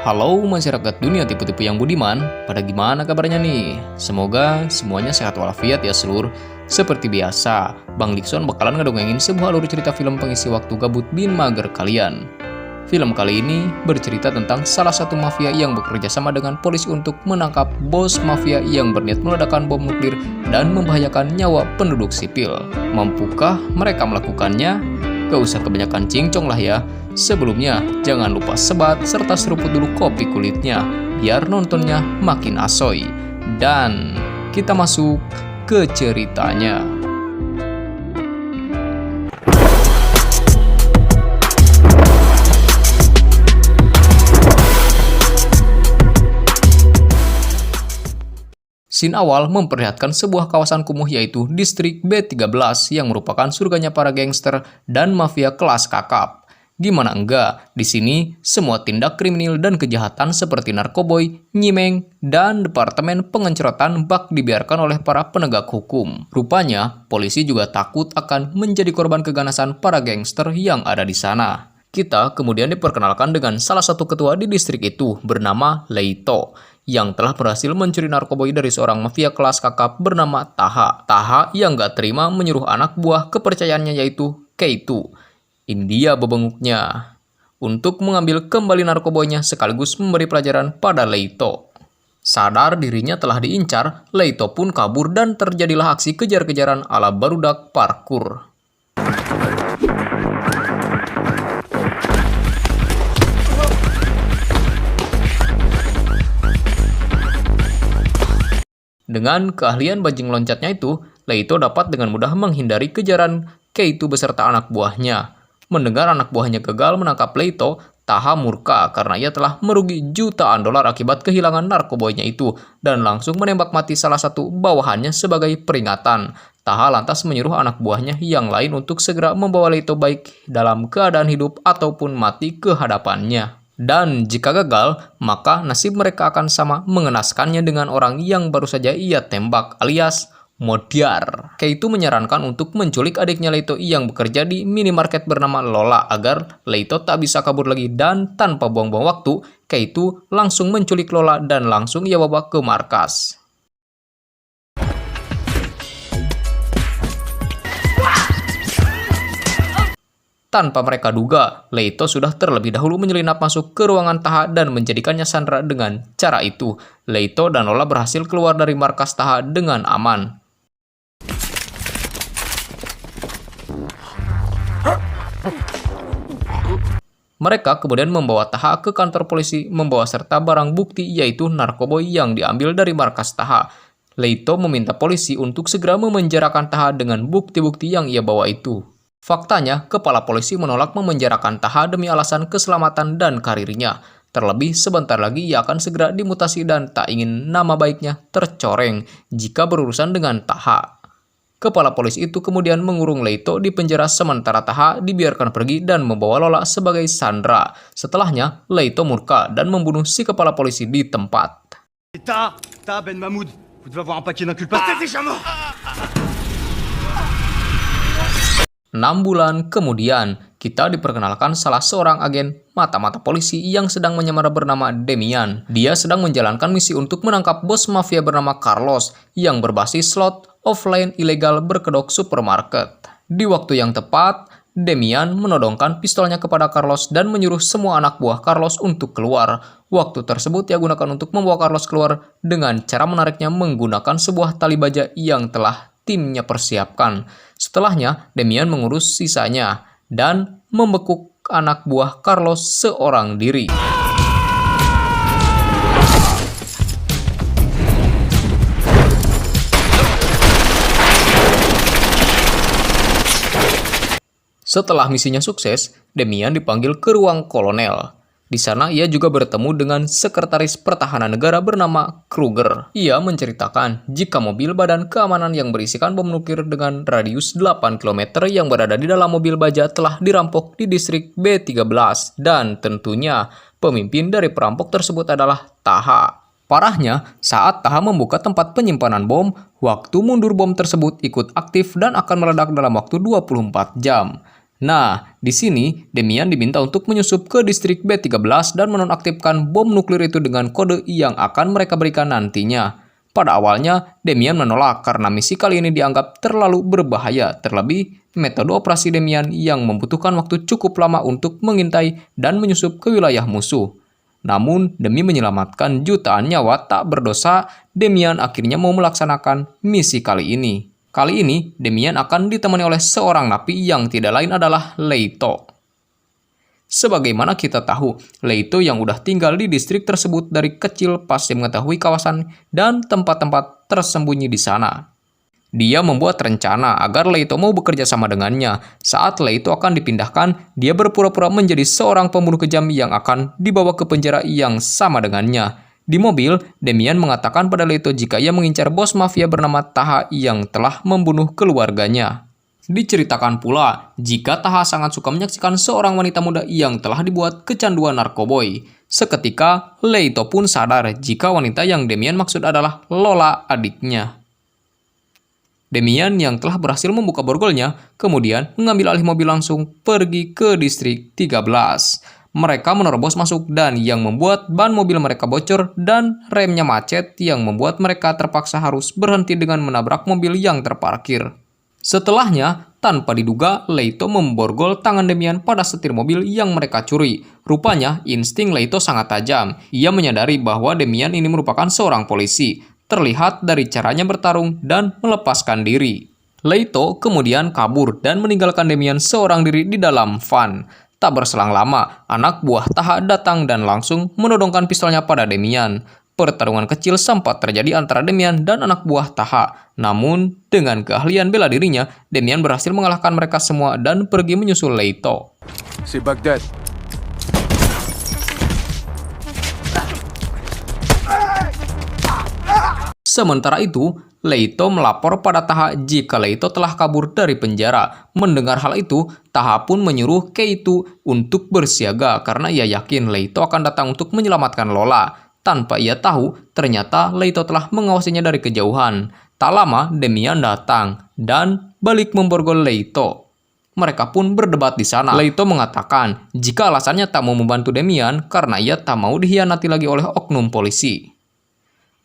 Halo masyarakat dunia tipu-tipu yang budiman, pada gimana kabarnya nih? Semoga semuanya sehat walafiat ya seluruh. Seperti biasa, Bang Likson bakalan ngedongengin sebuah alur cerita film pengisi waktu gabut bin mager kalian. Film kali ini bercerita tentang salah satu mafia yang bekerja sama dengan polisi untuk menangkap bos mafia yang berniat meledakkan bom nuklir dan membahayakan nyawa penduduk sipil. Mampukah mereka melakukannya? Gak usah kebanyakan cincong lah ya. Sebelumnya, jangan lupa sebat serta seruput dulu kopi kulitnya, biar nontonnya makin asoy. Dan kita masuk ke ceritanya. Scene awal memperlihatkan sebuah kawasan kumuh yaitu distrik B13 yang merupakan surganya para gangster dan mafia kelas kakap. Gimana enggak, di sini semua tindak kriminal dan kejahatan seperti narkoboy, nyimeng, dan departemen pengencerotan bak dibiarkan oleh para penegak hukum. Rupanya, polisi juga takut akan menjadi korban keganasan para gangster yang ada di sana. Kita kemudian diperkenalkan dengan salah satu ketua di distrik itu bernama Leito, yang telah berhasil mencuri narkoboy dari seorang mafia kelas kakap bernama Taha. Taha yang gak terima menyuruh anak buah kepercayaannya yaitu Keitu. Ini dia bebenguknya. Untuk mengambil kembali narkoboynya sekaligus memberi pelajaran pada Leito. Sadar dirinya telah diincar, Leito pun kabur dan terjadilah aksi kejar-kejaran ala barudak parkur. Dengan keahlian bajing loncatnya itu, Leito dapat dengan mudah menghindari kejaran Keitu beserta anak buahnya. Mendengar anak buahnya gagal menangkap Leito, Taha murka karena ia telah merugi jutaan dolar akibat kehilangan narkoboynya itu dan langsung menembak mati salah satu bawahannya sebagai peringatan. Taha lantas menyuruh anak buahnya yang lain untuk segera membawa Leito baik dalam keadaan hidup ataupun mati ke hadapannya. Dan jika gagal, maka nasib mereka akan sama mengenaskannya dengan orang yang baru saja ia tembak alias Modiar. Keitu menyarankan untuk menculik adiknya Leito yang bekerja di minimarket bernama Lola agar Leito tak bisa kabur lagi dan tanpa buang-buang waktu, Keitu langsung menculik Lola dan langsung ia bawa ke markas. Tanpa mereka duga, Leito sudah terlebih dahulu menyelinap masuk ke ruangan Taha dan menjadikannya sandera dengan cara itu. Leito dan Lola berhasil keluar dari markas Taha dengan aman. Mereka kemudian membawa Taha ke kantor polisi membawa serta barang bukti yaitu narkoboy yang diambil dari markas Taha. Leito meminta polisi untuk segera memenjarakan Taha dengan bukti-bukti yang ia bawa itu. Faktanya, kepala polisi menolak memenjarakan Taha demi alasan keselamatan dan karirnya. Terlebih sebentar lagi ia akan segera dimutasi dan tak ingin nama baiknya tercoreng jika berurusan dengan Taha. Kepala polisi itu kemudian mengurung Leito di penjara sementara Taha dibiarkan pergi dan membawa Lola sebagai sandera. Setelahnya, Leito murka dan membunuh si kepala polisi di tempat. Taha Ben Mahmoud, vous devez avoir un paquet d'inculpations. 6 bulan kemudian, kita diperkenalkan salah seorang agen mata-mata polisi yang sedang menyamar bernama Demian. Dia sedang menjalankan misi untuk menangkap bos mafia bernama Carlos yang berbasis slot offline ilegal berkedok supermarket. Di waktu yang tepat, Demian menodongkan pistolnya kepada Carlos dan menyuruh semua anak buah Carlos untuk keluar. Waktu tersebut ia gunakan untuk membawa Carlos keluar dengan cara menariknya menggunakan sebuah tali baja yang telah timnya persiapkan. Setelahnya, Demian mengurus sisanya dan membekuk anak buah Carlos seorang diri. Setelah misinya sukses, Demian dipanggil ke ruang kolonel. Di sana ia juga bertemu dengan sekretaris pertahanan negara bernama Kruger. Ia menceritakan jika mobil badan keamanan yang berisikan bom nuklir dengan radius 8 km yang berada di dalam mobil baja telah dirampok di distrik B13 dan tentunya pemimpin dari perampok tersebut adalah Taha. Parahnya, saat Taha membuka tempat penyimpanan bom, waktu mundur bom tersebut ikut aktif dan akan meledak dalam waktu 24 jam. Nah, di sini Demian diminta untuk menyusup ke distrik B13 dan menonaktifkan bom nuklir itu dengan kode yang akan mereka berikan nantinya. Pada awalnya, Demian menolak karena misi kali ini dianggap terlalu berbahaya, terlebih metode operasi Demian yang membutuhkan waktu cukup lama untuk mengintai dan menyusup ke wilayah musuh. Namun, demi menyelamatkan jutaan nyawa tak berdosa, Demian akhirnya mau melaksanakan misi kali ini. Kali ini, Demian akan ditemani oleh seorang napi yang tidak lain adalah Leito. Sebagaimana kita tahu, Leito yang udah tinggal di distrik tersebut dari kecil pasti mengetahui kawasan dan tempat-tempat tersembunyi di sana. Dia membuat rencana agar Leito mau bekerja sama dengannya. Saat Leito akan dipindahkan, dia berpura-pura menjadi seorang pembunuh kejam yang akan dibawa ke penjara yang sama dengannya. Di mobil, Demian mengatakan pada Leito jika ia mengincar bos mafia bernama Taha yang telah membunuh keluarganya. Diceritakan pula, jika Taha sangat suka menyaksikan seorang wanita muda yang telah dibuat kecanduan narkoboy. Seketika, Leito pun sadar jika wanita yang Demian maksud adalah Lola, adiknya. Demian yang telah berhasil membuka borgolnya, kemudian mengambil alih mobil langsung pergi ke distrik 13. Mereka menerobos masuk dan yang membuat ban mobil mereka bocor dan remnya macet yang membuat mereka terpaksa harus berhenti dengan menabrak mobil yang terparkir. Setelahnya, tanpa diduga, Leito memborgol tangan Demian pada setir mobil yang mereka curi. Rupanya, insting Leito sangat tajam. Ia menyadari bahwa Demian ini merupakan seorang polisi. Terlihat dari caranya bertarung dan melepaskan diri. Leito kemudian kabur dan meninggalkan Demian seorang diri di dalam van. Tak berselang lama, anak buah Taha datang dan langsung menodongkan pistolnya pada Demian. Pertarungan kecil sempat terjadi antara Demian dan anak buah Taha. Namun, dengan keahlian bela dirinya, Demian berhasil mengalahkan mereka semua dan pergi menyusul Leito. C'est Bagdad. Sementara itu, Leito melapor pada Taha jika Leito telah kabur dari penjara. Mendengar hal itu, Taha pun menyuruh Keito untuk bersiaga karena ia yakin Leito akan datang untuk menyelamatkan Lola. Tanpa ia tahu, ternyata Leito telah mengawasinya dari kejauhan. Tak lama, Demian datang dan balik memborgol Leito. Mereka pun berdebat di sana. Leito mengatakan jika alasannya tak mau membantu Demian karena ia tak mau dikhianati lagi oleh oknum polisi.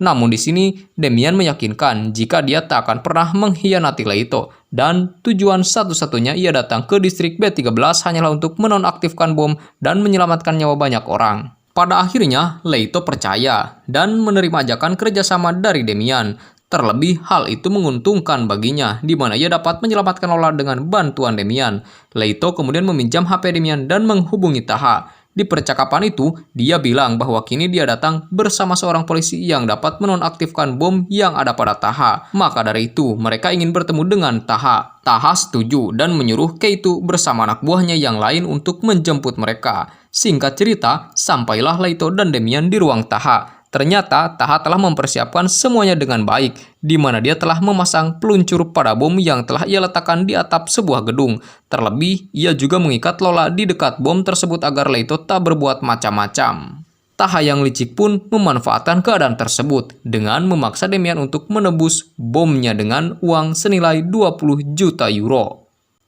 Namun di sini, Demian meyakinkan jika dia tak akan pernah mengkhianati Leito dan tujuan satu-satunya ia datang ke distrik B13 hanyalah untuk menonaktifkan bom dan menyelamatkan nyawa banyak orang. Pada akhirnya, Leito percaya dan menerima ajakan kerjasama dari Demian. Terlebih, hal itu menguntungkan baginya, di mana ia dapat menyelamatkan Lola dengan bantuan Demian. Leito kemudian meminjam HP Demian dan menghubungi Taha. Di percakapan itu, dia bilang bahwa kini dia datang bersama seorang polisi yang dapat menonaktifkan bom yang ada pada Taha. Maka dari itu, mereka ingin bertemu dengan Taha. Taha setuju dan menyuruh Keito bersama anak buahnya yang lain untuk menjemput mereka. Singkat cerita, sampailah Leito dan Demian di ruang Taha. Ternyata Taha telah mempersiapkan semuanya dengan baik, di mana dia telah memasang peluncur pada bom yang telah ia letakkan di atap sebuah gedung. Terlebih, ia juga mengikat Lola di dekat bom tersebut agar Leito tak berbuat macam-macam. Taha yang licik pun memanfaatkan keadaan tersebut dengan memaksa Demian untuk menebus bomnya dengan uang senilai 20 juta euro.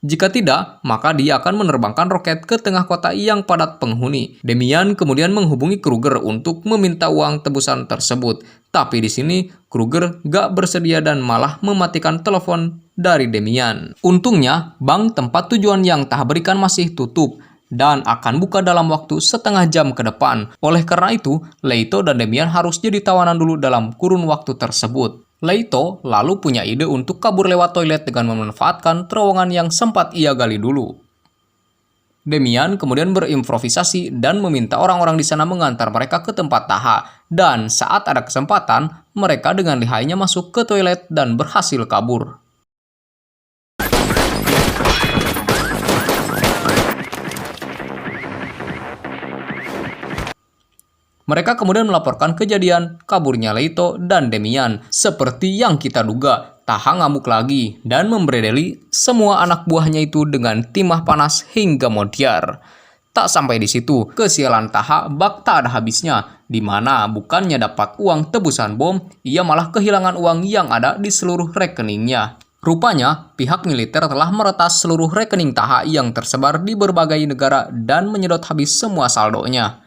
Jika tidak, maka dia akan menerbangkan roket ke tengah kota yang padat penghuni. Demian kemudian menghubungi Kruger untuk meminta uang tebusan tersebut. Tapi di sini, Kruger gak bersedia dan malah mematikan telepon dari Demian. Untungnya, bank tempat tujuan yang Taha berikan masih tutup dan akan buka dalam waktu setengah jam ke depan. Oleh karena itu, Leito dan Demian harus jadi tawanan dulu dalam kurun waktu tersebut. Leito lalu punya ide untuk kabur lewat toilet dengan memanfaatkan terowongan yang sempat ia gali dulu. Demian kemudian berimprovisasi dan meminta orang-orang di sana mengantar mereka ke tempat Taha. Dan saat ada kesempatan, mereka dengan lihainya masuk ke toilet dan berhasil kabur. Mereka kemudian melaporkan kejadian kaburnya Leito dan Demian. Seperti yang kita duga, Taha ngamuk lagi dan membredeli semua anak buahnya itu dengan timah panas hingga modiar. Tak sampai di situ, kesialan Taha bak tak ada habisnya, di mana bukannya dapat uang tebusan bom, ia malah kehilangan uang yang ada di seluruh rekeningnya. Rupanya, pihak militer telah meretas seluruh rekening Taha yang tersebar di berbagai negara dan menyedot habis semua saldonya.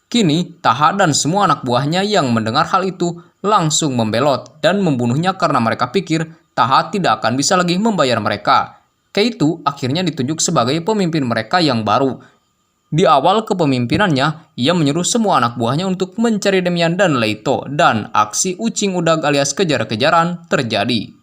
Kini, Taha dan semua anak buahnya yang mendengar hal itu langsung membelot dan membunuhnya karena mereka pikir Taha tidak akan bisa lagi membayar mereka. Keito akhirnya ditunjuk sebagai pemimpin mereka yang baru. Di awal kepemimpinannya, ia menyuruh semua anak buahnya untuk mencari Demian dan Leito, dan aksi ucing udag alias kejar-kejaran terjadi.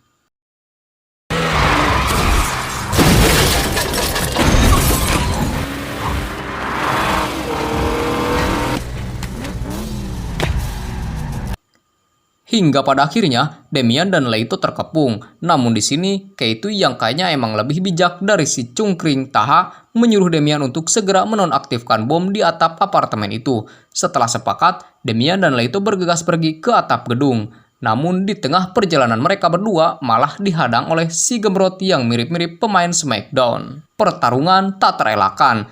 Hingga pada akhirnya, Demian dan Leito terkepung. Namun di sini, Keito yang kayaknya emang lebih bijak dari si cungkring Taha menyuruh Demian untuk segera menonaktifkan bom di atap apartemen itu. Setelah sepakat, Demian dan Leito bergegas pergi ke atap gedung. Namun di tengah perjalanan mereka berdua malah dihadang oleh si gemrot yang mirip-mirip pemain Smackdown. Pertarungan tak terelakkan.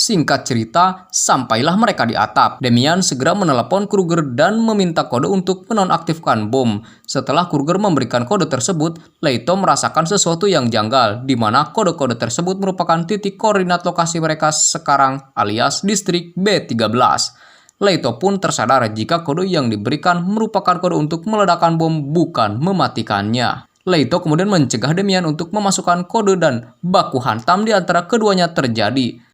Singkat cerita, sampailah mereka di atap. Demian segera menelepon Kruger dan meminta kode untuk menonaktifkan bom. Setelah Kruger memberikan kode tersebut, Leito merasakan sesuatu yang janggal, di mana kode-kode tersebut merupakan titik koordinat lokasi mereka sekarang alias distrik B13. Leito pun tersadar jika kode yang diberikan merupakan kode untuk meledakkan bom, bukan mematikannya. Leito kemudian mencegah Demian untuk memasukkan kode dan baku hantam di antara keduanya terjadi.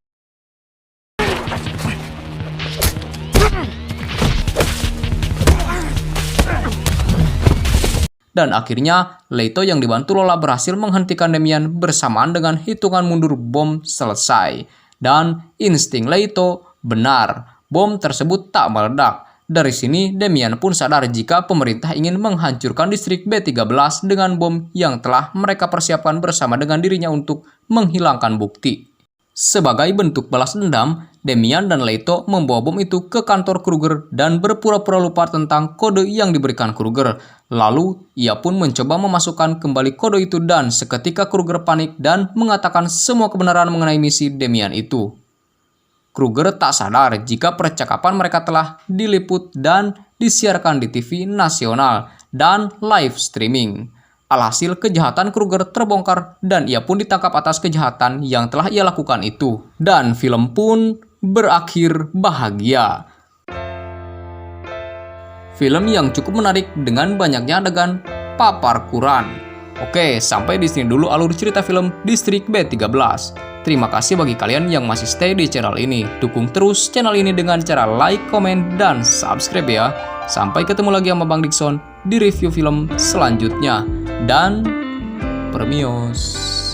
Dan akhirnya, Leito yang dibantu Lola berhasil menghentikan Demian bersamaan dengan hitungan mundur bom selesai. Dan insting Leito benar, bom tersebut tak meledak. Dari sini, Demian pun sadar jika pemerintah ingin menghancurkan distrik B13 dengan bom yang telah mereka persiapkan bersama dengan dirinya untuk menghilangkan bukti. Sebagai bentuk balas dendam, Demian dan Leito membawa bom itu ke kantor Kruger dan berpura-pura lupa tentang kode yang diberikan Kruger. Lalu, ia pun mencoba memasukkan kembali kode itu dan seketika Kruger panik dan mengatakan semua kebenaran mengenai misi Demian itu. Kruger tak sadar jika percakapan mereka telah diliput dan disiarkan di TV nasional dan live streaming. Alhasil kejahatan Kruger terbongkar dan ia pun ditangkap atas kejahatan yang telah ia lakukan itu. Dan film pun berakhir bahagia. Film yang cukup menarik dengan banyaknya adegan paparkuran. Oke, sampai di sini dulu alur cerita film Distrik B13. Terima kasih bagi kalian yang masih stay di channel ini. Dukung terus channel ini dengan cara like, komen, dan subscribe ya. Sampai ketemu lagi sama Bang Dickson di review film selanjutnya. Dan Permios.